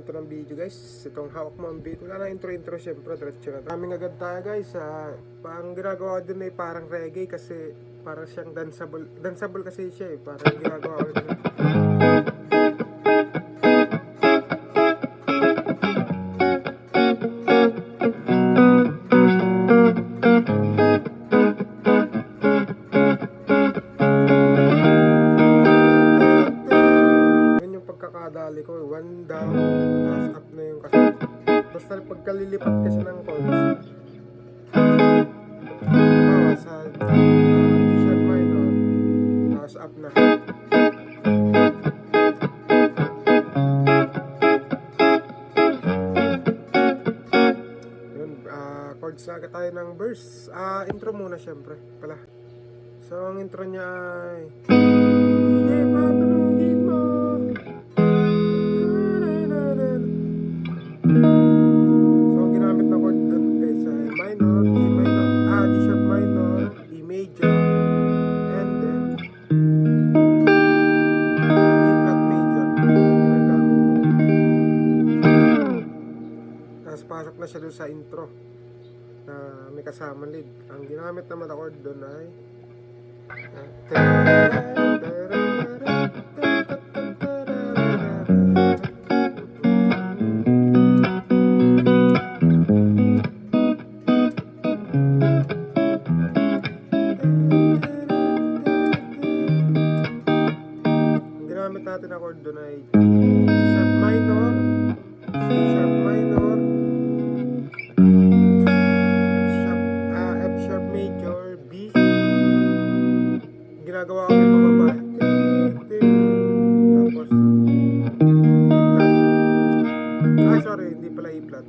to ng video guys. Itong hawak mo ang beat. Wala na intro syempre, diretso na. Kaming agad tayo guys. Ang ginagawa ko dun ay parang reggae kasi parang siyang danceable. Danceable kasi siya eh. Parang ginagawa ko dun. Dali ko, one down, tapos up na yung kasi. Basta pagkalilipat kasi ng chords, sa G sharp minor, tapos up na. Yun, chords na agad tayo ng verse. Intro muna syempre pala. So ang intro niya ay pasok na siya doon sa intro na may kasama lead. Ang ginamit naman na chord doon ay ang ginamit natin na chord doon ay G sharp minor, C sharp minor, ginagawa ko yung pababa, tapos sorry, hindi pala E flat,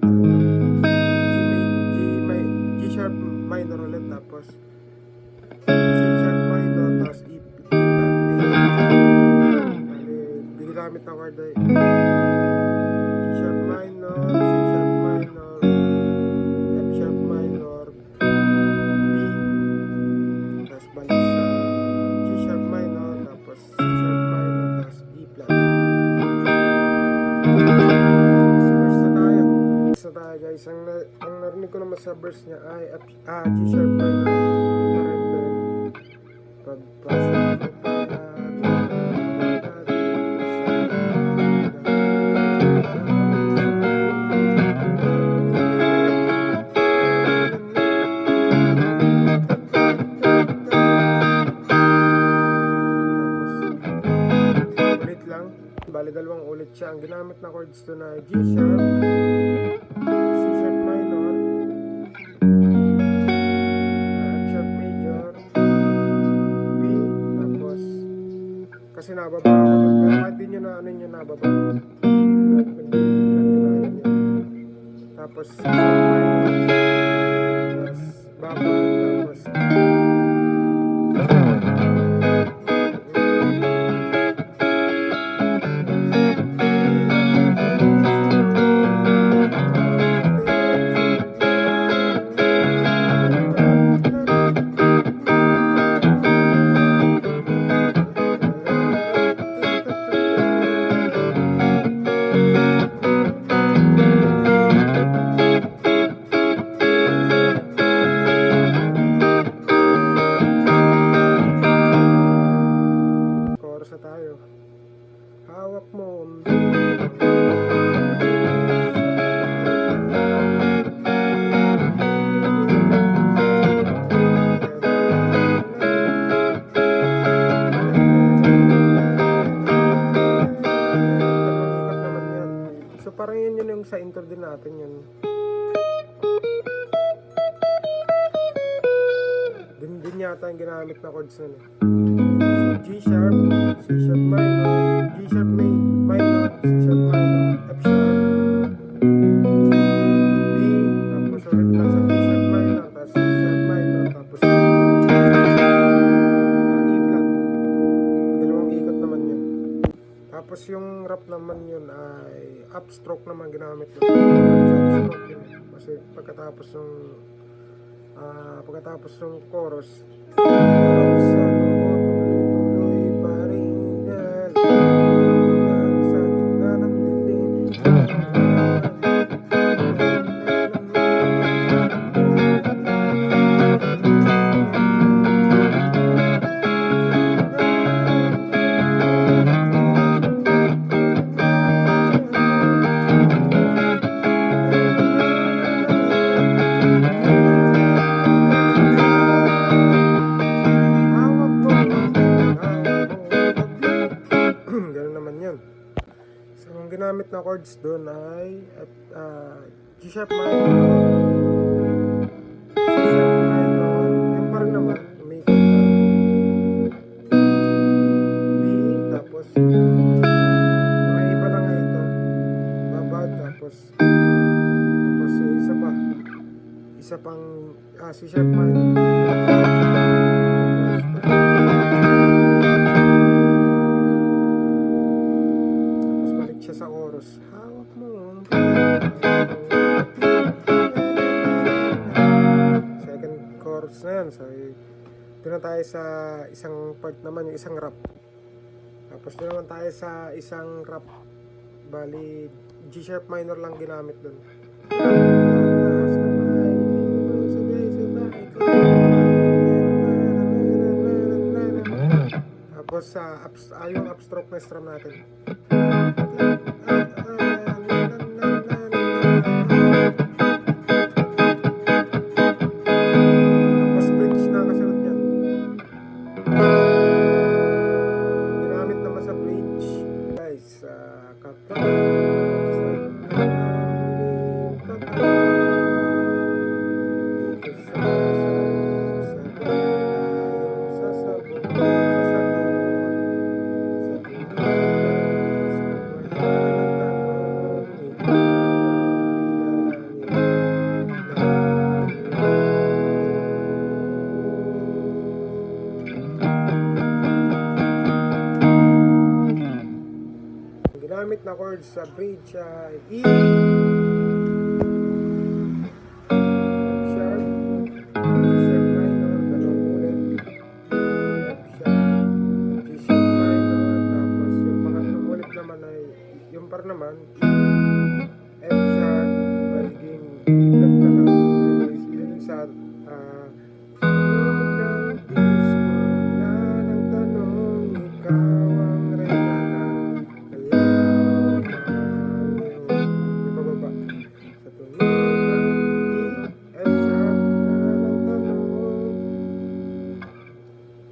G sharp minor ulit, tapos C sharp minor, tapos E flat, ginamit na chord ay G sharp minor, C sharp minor, F sharp minor, B, tapos balik sa G sharp minor, tapos C sharp minor, tapos E flat. Verse na tayo. Verse na tayo guys. Ang narinig ko naman sa verse niya ay G sharp minor pa rin din. Pagpasa ko bali dalawang ulit siya. Ang ginamit na chords doon ay G sharp, C sharp minor, F sharp major, B, tapos kasi nababa ako doon, pero kahit din nyo na ano nyo nababa, tapos C sharp minor, tapos baba, tapos tayo. Hawak mo so parang yun yung sa intro din natin yun. Din yata yung ginamit na chords nun eh. G sharp, C sharp minor, G sharp minor, C sharp minor, F sharp, B, tapos ulit lang sa G sharp minor, tapos C sharp minor, tapos E flat. Dalawang ikot naman yun. Tapos yung rap naman yun ay upstroke naman ginamit yun. Upstroke yun. Kasi pagkatapos ng chorus, sa gitna ng dilim na chords doon ay G sharp minor, C sharp minor, yung pa rin naman, umikot na B, tapos may iba lang nga ito, babad, tapos isa pang C sharp minor, tapos balik siya sa chorus, hawak mo second chorus na yan. So doon na tayo sa isang part naman, yung isang rap, tapos doon naman tayo sa isang rap, bali G sharp minor lang ginamit doon. Tapos yung upstroke na strum natin. Tapos bridge na kasunod yan. Ginamit naman sa bridge, guys, ginamit na chords sa bridge ay E, F sharp, G sharp minor, dalawang ulit, F sharp, G sharp minor, tapos yung pangatlong ulit naman ay yung par naman E, F sharp, magiging E flat na lang. Yun sa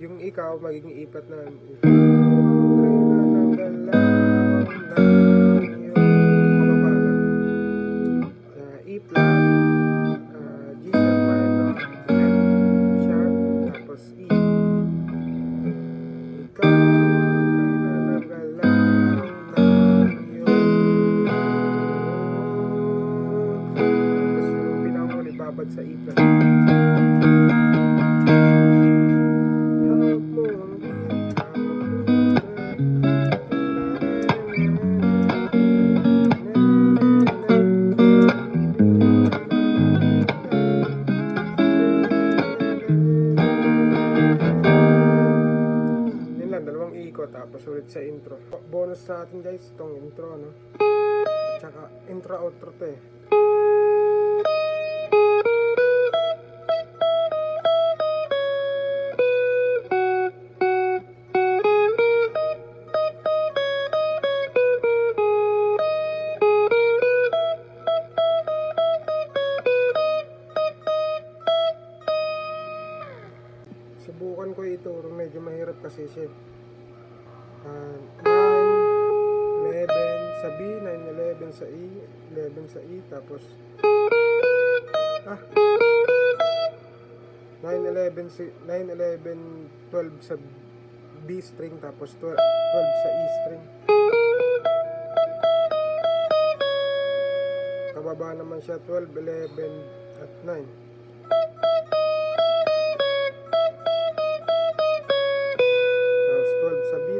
yung ikaw magiging ipat na E flat, G sharp minor, F sharp, tapos E. Ikaw ay nagalaw ng iyong, tapos yung pinakahuli babad sa E flat. Dalawang ikot, tapos ulit sa intro. Bonus natin guys itong intro, no? Tsaka intro outro to eh. Subukan ko ituro, medyo mahirap kasi siya. 9, 11 sa B, 9, 11 sa E, 11 sa E, tapos 9, 11, 12 sa B string, tapos 12 sa E string. Kababa naman siya 12, 11 at 9.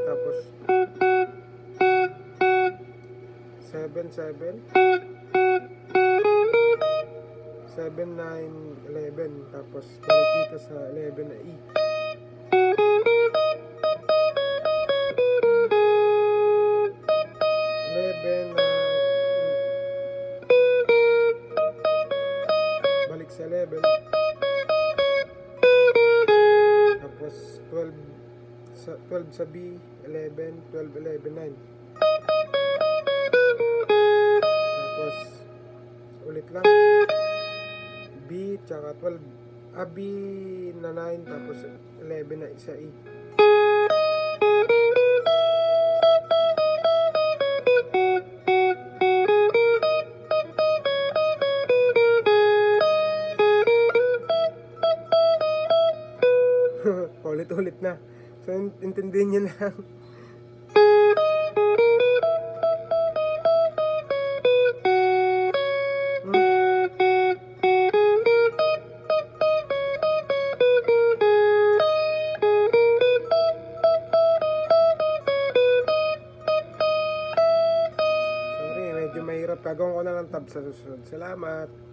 Tapos 7, 7 7, 9, 11, tapos balik dito sa 11 na E. Balik sa 11, tapos 12 sa B, 11, 12, 11, 9. Tapos ulit lang B tsaka 12, B na 9, tapos 11 na isa E. na. So, intindihin nyo lang. Sorry, medyo mahirap. Gagawin ko na lang tab sa susunod. Salamat.